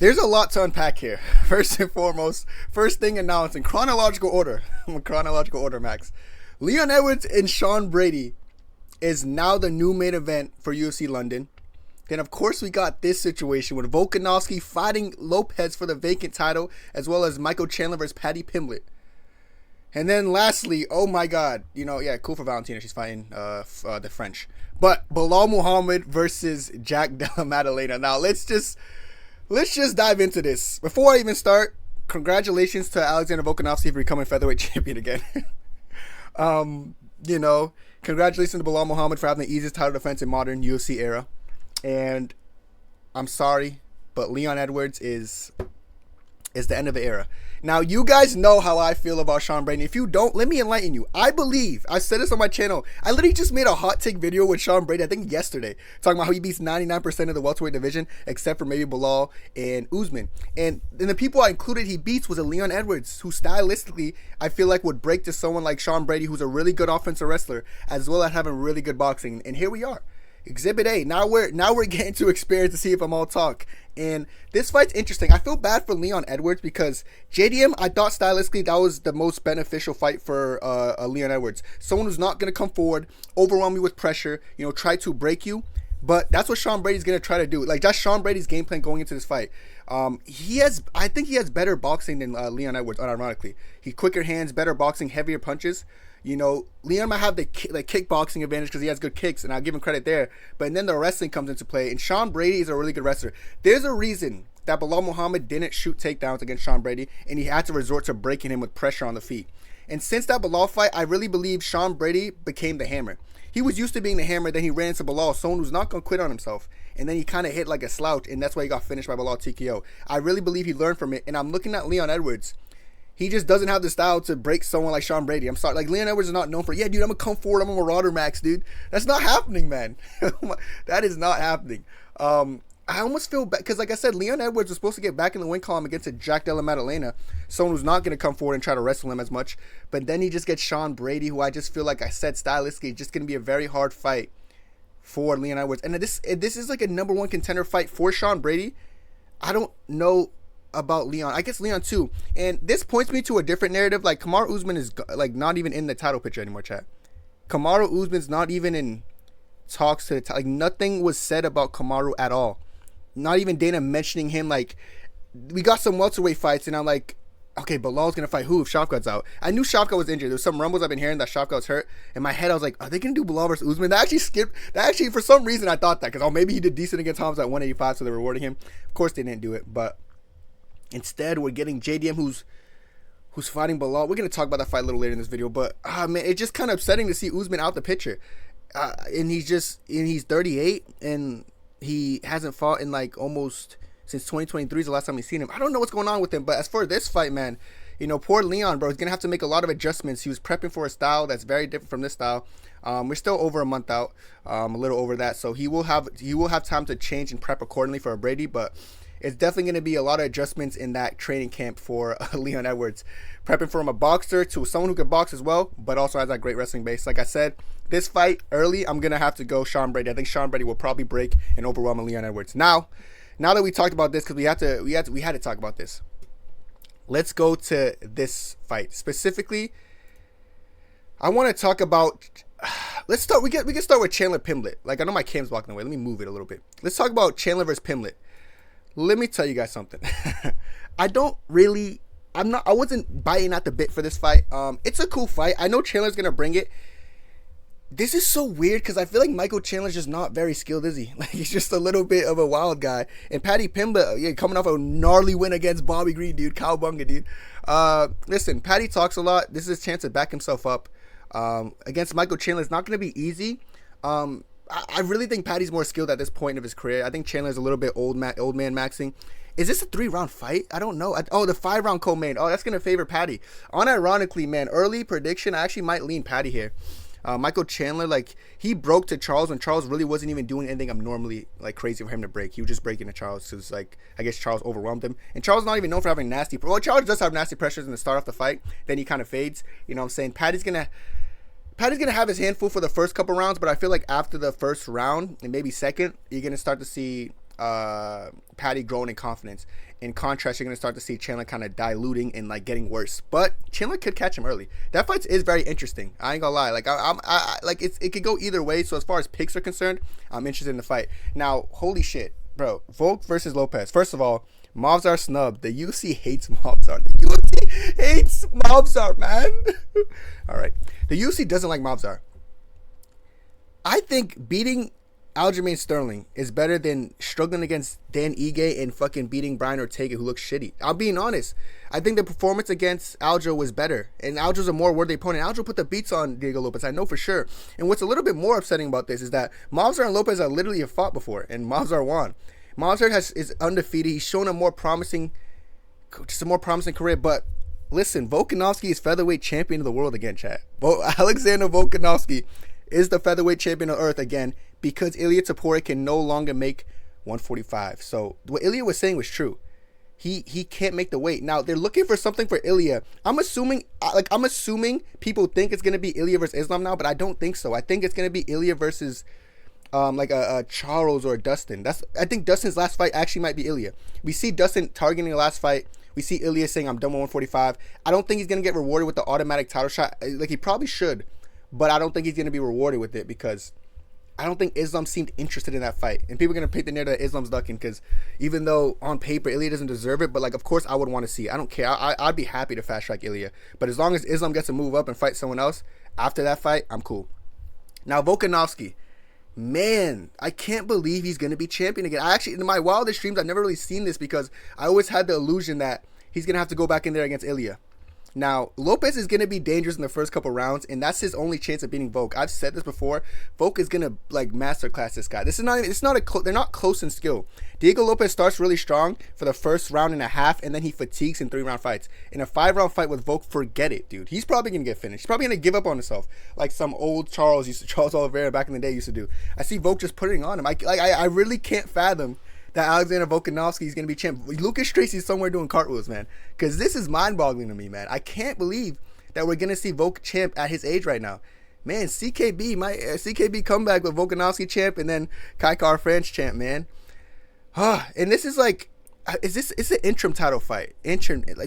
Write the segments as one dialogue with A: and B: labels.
A: There's a lot to unpack here. First and foremost, first thing announced in chronological order. Chronological order, Max. Leon Edwards and Sean Brady is now the new main event for UFC London. Then, of course, we got this situation with Volk fighting Lopez for the vacant title, as well as Michael Chandler versus Paddy Pimblett. And then lastly, oh my God, cool for Valentina. She's fighting the French. But Bilal Muhammad versus Jack Della Maddalena. Now, let's just dive into this. Before I even start, congratulations to Alexander Volkanovski for becoming featherweight champion again. Congratulations to Bilal Muhammad for having the easiest title defense in modern UFC era. And I'm sorry, but Leon Edwards is the end of the era. Now, you guys know how I feel about Sean Brady. If you don't, let me enlighten you. I said this on my channel. I literally just made a hot take video with Sean Brady, I think yesterday, talking about how he beats 99% of the welterweight division, except for maybe Bilal and Usman. And the people I included he beats was a Leon Edwards, who stylistically, I feel like would break to someone like Sean Brady, who's a really good offensive wrestler, as well as having really good boxing. And here we are. Exhibit A. Now we're getting to experience to see if I'm all talk. And this fight's interesting. I feel bad for Leon Edwards because JDM, I thought stylistically that was the most beneficial fight for Leon Edwards. Someone who's not going to come forward, overwhelm you with pressure, try to break you. But that's what Sean Brady's going to try to do. Like, that's Sean Brady's game plan going into this fight. I think he has better boxing than Leon Edwards, unironically. He quicker hands, better boxing, heavier punches. Leon might have the kickboxing advantage because he has good kicks, and I'll give him credit there. But then the wrestling comes into play, and Sean Brady is a really good wrestler. There's a reason that Bilal Muhammad didn't shoot takedowns against Sean Brady, and he had to resort to breaking him with pressure on the feet. And since that Bilal fight, I really believe Sean Brady became the hammer. He was used to being the hammer, then he ran into Bilal, someone who's not going to quit on himself. And then he kind of hit like a slouch, and that's why he got finished by Bilal TKO. I really believe he learned from it, and I'm looking at Leon Edwards. He just doesn't have the style to break someone like Sean Brady. I'm sorry. Like, Leon Edwards is not known for, dude, I'm going to come forward. I'm a marauder, Max, dude. That's not happening, man. That is not happening. I almost feel bad because, like I said, Leon Edwards was supposed to get back in the win column against a Jack Della Maddalena, someone who's not going to come forward and try to wrestle him as much. But then he just gets Sean Brady, who I just feel like I said stylistically, just going to be a very hard fight for Leon Edwards. And this is like a number one contender fight for Sean Brady. I don't know about Leon. I guess Leon too. And this points me to a different narrative. Like, Kamaru Usman is like not even in the title picture anymore, chat. Kamaru Usman's not even in talks to the title. Like, nothing was said about Kamaru at all. Not even Dana mentioning him. Like, we got some welterweight fights, and I'm like, okay, Bilal's gonna fight who if Shafkat's out? I knew Shafkat was injured. There's some rumbles I've been hearing that Shafkat was hurt. In my head, I was like, are they gonna do Bilal versus Usman? That actually skipped. That actually, for some reason, I thought that because maybe he did decent against Hamza at 185, so they're rewarding him. Of course, they didn't do it, but instead, we're getting JDM who's fighting Bilal. We're gonna talk about that fight a little later in this video, but man, it's just kind of upsetting to see Usman out the picture. And he's 38 and he hasn't fought in like almost since 2023 is the last time we've seen him. I don't know what's going on with him, but as for this fight, man, poor Leon, bro, he's gonna have to make a lot of adjustments. He was prepping for a style that's very different from this style. We're still over a month out, a little over that, so he will have time to change and prep accordingly for a Brady, but it's definitely going to be a lot of adjustments in that training camp for Leon Edwards. Prepping from a boxer to someone who can box as well, but also has that great wrestling base. Like I said, this fight early, I'm going to have to go Sean Brady. I think Sean Brady will probably break and overwhelm Leon Edwards. Now that we talked about this, because we had to talk about this, let's go to this fight. Specifically, I want to talk about... Let's start. We can start with Chandler Pimblett. Like, I know my cam's blocking the way. Let me move it a little bit. Let's talk about Chandler versus Pimblett. Let me tell you guys something. I wasn't biting at the bit for this fight. It's a cool fight. I know Chandler's going to bring it. This is so weird because I feel like Michael Chandler's just not very skilled, is he? Like, he's just a little bit of a wild guy. And Paddy Pimblett, coming off a gnarly win against Bobby Green, dude. Cowabunga, dude. Listen, Paddy talks a lot. This is his chance to back himself up. Against Michael Chandler, it's not going to be easy. I really think Paddy's more skilled at this point of his career. I think Chandler's a little bit old man maxing. Is this a 3-round fight? I don't know. The 5-round co-main. Oh, that's going to favor Paddy. Unironically, man, early prediction, I actually might lean Paddy here. Michael Chandler, like, he broke to Charles when Charles really wasn't even doing anything abnormally, like, crazy for him to break. He was just breaking to Charles because, like, I guess Charles overwhelmed him. And Charles not even known for having nasty... Well, Charles does have nasty pressures in the start off the fight. Then he kind of fades. You know what I'm saying? Paddy's going to have his handful for the first couple rounds, but I feel like after the first round and maybe second, you're going to start to see Patty growing in confidence. In contrast, you're gonna start to see Chandler kind of diluting and like getting worse. But Chandler could catch him early. That fight is very interesting. I ain't gonna lie. Like I like it could go either way. So as far as picks are concerned, I'm interested in the fight. Now, holy shit, bro, Volk versus Lopez. First of all, Movzar snubbed. The UFC hates Movzar. The UFC hates Movzar, man. All right, the UFC doesn't like Movzar. I think beating Aljamain Sterling is better than struggling against Dan Ige and fucking beating Brian Ortega, who looks shitty. I'm being honest. I think the performance against Aljo was better, and Aljo's a more worthy opponent. Aljo put the beats on Diego Lopez, I know for sure. And what's a little bit more upsetting about this is that Movzar and Lopez have literally fought before, and Movzar won. Movzar is undefeated. He's shown a more promising career. But listen, Volkanovski is featherweight champion of the world again, chat. Alexander Volkanovski is the featherweight champion of Earth again because Ilia Topuria can no longer make 145. So what Ilia was saying was true. He can't make the weight. Now they're looking for something for Ilia. I'm assuming people think it's gonna be Ilia versus Islam now, but I don't think so. I think it's gonna be Ilia versus like a Charles or a Dustin. I think Dustin's last fight actually might be Ilia. We see Dustin targeting the last fight. We see Ilia saying I'm done with 145. I don't think he's gonna get rewarded with the automatic title shot. Like he probably should, but I don't think he's gonna be rewarded with it because I don't think Islam seemed interested in that fight. And people are going to paint the narrative that Islam's ducking because even though on paper Ilia doesn't deserve it, but like of course I would want to see it. I don't care. I'd be happy to fast track Ilia. But as long as Islam gets to move up and fight someone else after that fight, I'm cool. Now Volkanovski, man, I can't believe he's going to be champion again. I actually, in my wildest dreams, I've never really seen this because I always had the illusion that he's going to have to go back in there against Ilia. Now, Lopez is going to be dangerous in the first couple rounds, and that's his only chance of beating Volk. I've said this before. Volk is going to, like, masterclass this guy. They're not close in skill. Diego Lopez starts really strong for the first round and a half, and then he fatigues in 3-round fights. In a 5-round fight with Volk, forget it, dude. He's probably going to get finished. He's probably going to give up on himself, like some old Charles Oliveira back in the day used to do. I see Volk just putting on him. I really can't fathom that Alexander Volkanovski is going to be champ. Lucas Tracy's somewhere doing cartwheels, man. Because this is mind-boggling to me, man. I can't believe that we're going to see Volk champ at his age right now. Man, CKB comeback with Volkanovski champ and then Kai French champ, man. And this is like, it's an interim title fight.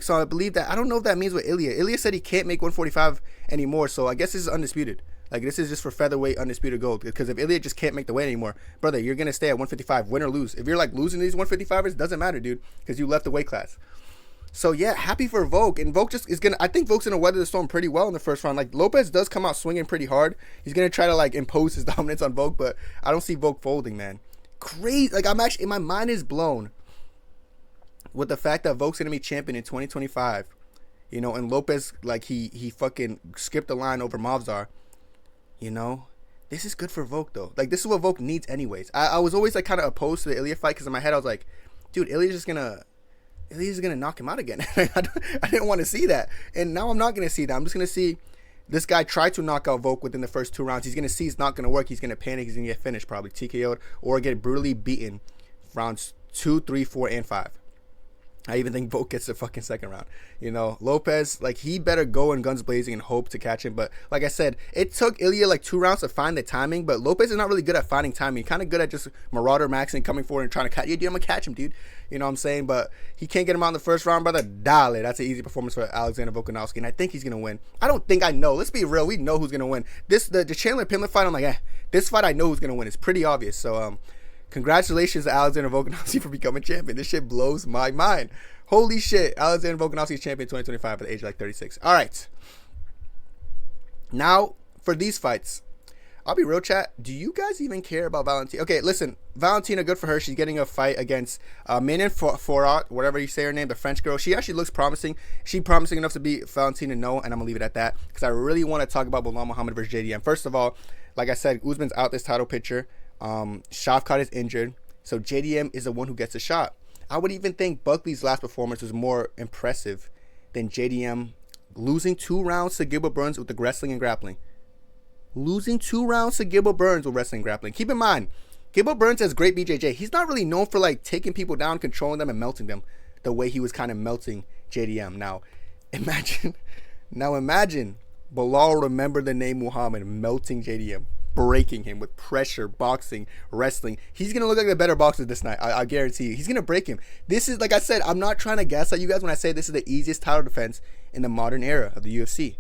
A: So I believe that, I don't know if that means what Ilia. Ilia said he can't make 145 anymore, so I guess this is undisputed. Like, this is just for featherweight undisputed gold. Because if Ilia just can't make the weight anymore, brother, you're going to stay at 155, win or lose. If you're, like, losing these 155ers, doesn't matter, dude. Because you left the weight class. So, yeah, happy for Volk. And Volk just is going to, I think Volk's going to weather the storm pretty well in the first round. Like, Lopez does come out swinging pretty hard. He's going to try to, like, impose his dominance on Volk. But I don't see Volk folding, man. Crazy. Like, I'm actually, my mind is blown with the fact that Volk's going to be champion in 2025. You know, and Lopez, like, he fucking skipped the line over Movzar. You know, this is good for Volk though. Like, this is what Volk needs anyways. I was always like kind of opposed to the Ilia fight because in my head I was like, dude, Ilia's gonna knock him out again. I didn't want to see that, and now I'm not gonna see that. I'm just gonna see this guy try to knock out Volk within the first 2 rounds. He's gonna see it's not gonna work. He's gonna panic. He's gonna get finished, probably TKO'd or get brutally beaten rounds 2, 3, 4, and 5. I even think Volk gets the fucking second round. You know, Lopez, like, he better go in guns blazing and hope to catch him. But like I said, it took Ilia like 2 rounds to find the timing. But Lopez is not really good at finding timing. Kind of good at just marauder maxing, coming forward and trying to catch you. Dude, I'm gonna catch him, dude. You know what I'm saying? But he can't get him out in the first round, brother. Dale. That's an easy performance for Alexander Volkanovski, and I think he's gonna win. I know. Let's be real. We know who's gonna win. The Chandler Pimlet fight, I'm like, this fight I know who's gonna win. It's pretty obvious. So congratulations to Alexander Volkanovski for becoming champion. This shit blows my mind. Holy shit. Alexander Volkanovski is champion 2025 at the age of like 36. All right. Now, for these fights, I'll be real, chat. Do you guys even care about Valentina? Okay, listen. Valentina, good for her. She's getting a fight against Minen Forat, whatever you say her name, the French girl. She actually looks promising. She's promising enough to beat Valentina, no, and I'm going to leave it at that because I really want to talk about Belal Muhammad versus JDM. First of all, like I said, Usman's out this title picture. Shavkat is injured, so JDM is the one who gets a shot. I would even think Buckley's last performance was more impressive than JDM losing 2 rounds to Gilbert Burns with the wrestling and grappling. Losing 2 rounds to Gilbert Burns with wrestling and grappling. Keep in mind, Gilbert Burns has great BJJ. He's not really known for like taking people down, controlling them, and melting them the way he was kind of melting JDM. Now, imagine Belal remember the name Muhammad melting JDM. breaking him with pressure, boxing, wrestling. He's going to look like the better boxer this night. I guarantee you. He's going to break him. This is, like I said, I'm not trying to gaslight you guys when I say this is the easiest title defense in the modern era of the UFC.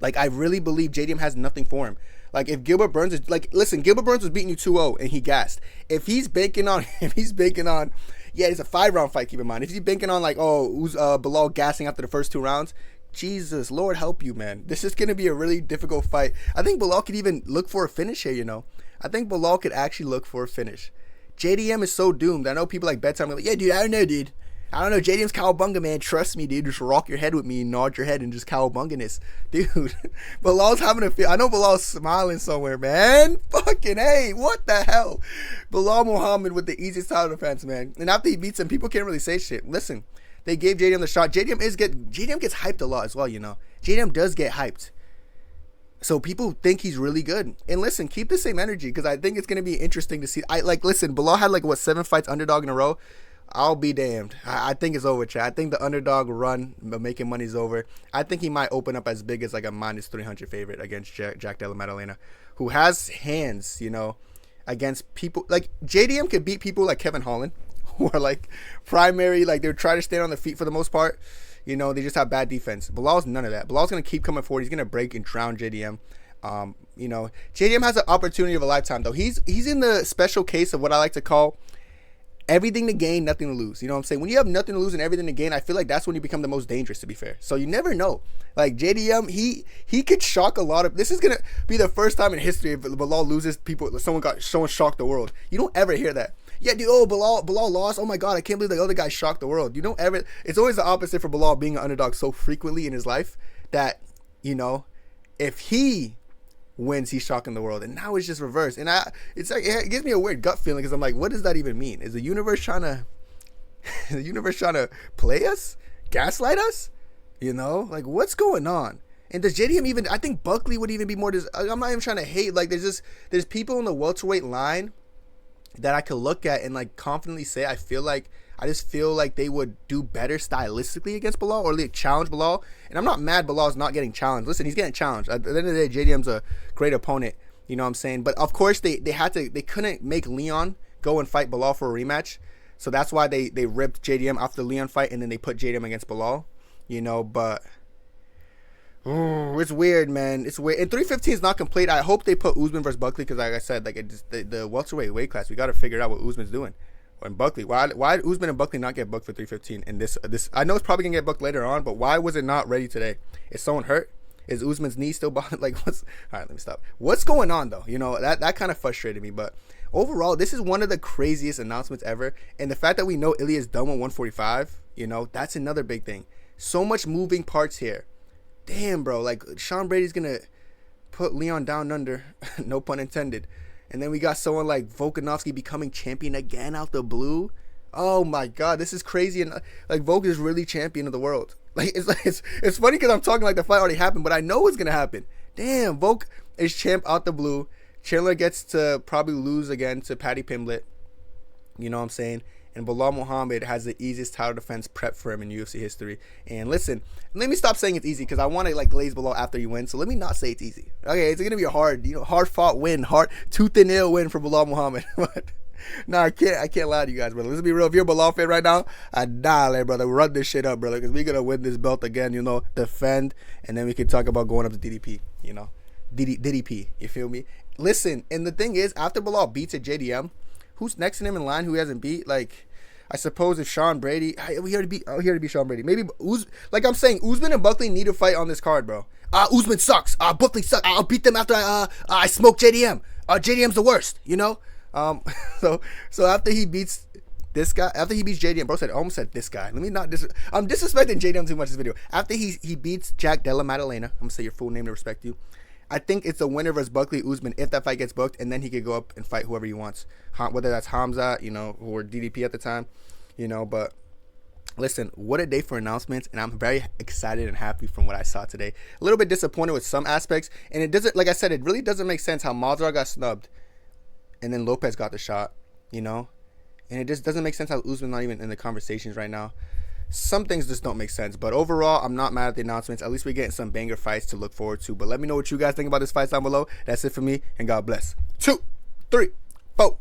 A: Like, I really believe JDM has nothing for him. Like, if Gilbert Burns is, like, listen, Gilbert Burns was beating you 2-0 and he gassed. If he's banking on, yeah, it's a 5-round fight, keep in mind. If he's banking on, like, Bilal gassing after the first 2 rounds, Jesus, Lord help you, man. This is going to be a really difficult fight. I think Bilal could even look for a finish here, you know. I think Bilal could actually look for a finish. JDM is so doomed. I know people like bedtime are like, yeah, dude, I don't know, dude. I don't know. JDM's cowabunga, man. Trust me, dude. Just rock your head with me and nod your head and just cowabunganess. Dude, Bilal's having a feel. I know Bilal's smiling somewhere, man. Fucking hey, what the hell? Belal Muhammad with the easiest title defense, man. And after he beats him, people can't really say shit. Listen, they gave JDM the shot. JDM gets hyped a lot as well, you know. JDM does get hyped. So people think he's really good. And listen, keep the same energy because I think it's going to be interesting to see. Listen, Bilal had 7 fights underdog in a row. I'll be damned. I think it's over, Chad. I think the underdog run, making money's over. I think he might open up as big as a -300 favorite against Jack Della Maddalena, who has hands, you know, against people. Like, JDM could beat people like Kevin Holland, who are primary, they're trying to stand on their feet for the most part. You know, they just have bad defense. Bilal's none of that. Bilal's going to keep coming forward. He's going to break and drown JDM. You know, JDM has an opportunity of a lifetime, though. He's in the special case of what I like to call everything to gain, nothing to lose. You know what I'm saying? When you have nothing to lose and everything to gain, I feel like that's when you become the most dangerous, to be fair. So you never know. Like, JDM, he could shock a lot of... This is going to be the first time in history if Bilal loses, someone shocked the world. You don't ever hear that. Yeah, dude, Bilal lost. Oh my God, I can't believe the other guy shocked the world. You don't ever... It's always the opposite for Bilal being an underdog so frequently in his life that, you know, if he wins, he's shocking the world, and now it's just reversed. And it gives me a weird gut feeling because I'm like, what does that even mean? Is the universe trying to play us, gaslight us? You know, like, what's going on? And does JDM even? I think Buckley would even be more. I'm not even trying to hate. Like, there's people in the welterweight line that I could look at and confidently say I just feel like they would do better stylistically against Bilal or challenge Bilal. And I'm not mad Bilal's not getting challenged. Listen, he's getting challenged. At the end of the day, JDM's a great opponent. You know what I'm saying? But of course, they couldn't make Leon go and fight Bilal for a rematch. So that's why they ripped JDM after the Leon fight and then they put JDM against Bilal. You know, but it's weird, man. It's weird. And 315 is not complete. I hope they put Usman versus Buckley because, like I said, the welterweight weight class, we got to figure out what Usman's doing. And Buckley, why Usman and Buckley not get booked for 315 in this? I know it's probably gonna get booked later on, but why was it not ready today? Is someone hurt? Is Usman's knee still bothering? What's all right? Let me stop. What's going on though? You know, that kind of frustrated me. But overall, this is one of the craziest announcements ever, and the fact that we know Ilya's done with 145, you know, that's another big thing. So much moving parts here. Damn, bro. Like, Sean Brady's gonna put Leon down under, no pun intended. And then we got someone like Volkanovski becoming champion again out the blue. Oh my God, this is crazy. And Volk is really champion of the world. It's funny because I'm talking like the fight already happened, but I know it's gonna happen. Damn, Volk is champ out the blue. Chandler gets to probably lose again to Paddy Pimblett. You know what I'm saying? And Belal Muhammad has the easiest title defense prep for him in UFC history. And listen, let me stop saying it's easy because I want to glaze Belal after he wins. So let me not say it's easy. Okay, it's gonna be a hard fought win, hard tooth and nail win for Belal Muhammad. But no, I can't lie to you guys, brother. Let's be real. If you're a Belal fan right now, brother, run this shit up, brother, because we're gonna win this belt again. You know, defend, and then we can talk about going up to DDP. You know, DDP. You feel me? Listen, and the thing is, after Belal beats a JDM, who's next to him in line who he hasn't beat? I suppose if Sean Brady, we already beat Sean Brady. Maybe I'm saying, Usman and Buckley need to fight on this card, bro. Usman sucks. Buckley sucks. I'll beat them after I smoke JDM. JDM's the worst, you know. So after he beats this guy, after he beats JDM, bro almost said this guy. Let me not I'm disrespecting JDM too much this video. After he beats Jack Della Maddalena, I'm gonna say your full name to respect you. I think it's the winner versus Buckley Usman if that fight gets booked, and then he could go up and fight whoever he wants, whether that's Hamza, you know, or DDP at the time, you know. But listen, what a day for announcements, and I'm very excited and happy from what I saw today. A little bit disappointed with some aspects, and it doesn't, like I said, it really doesn't make sense how Masvidal got snubbed, and then Lopez got the shot, you know, and it just doesn't make sense how Usman not even in the conversations right now. some things just don't make sense. But overall, I'm not mad at the announcements. At least we're getting some banger fights to look forward to. But let me know what you guys think about this fight down below. That's it for me, and God bless. 2, 3, 4.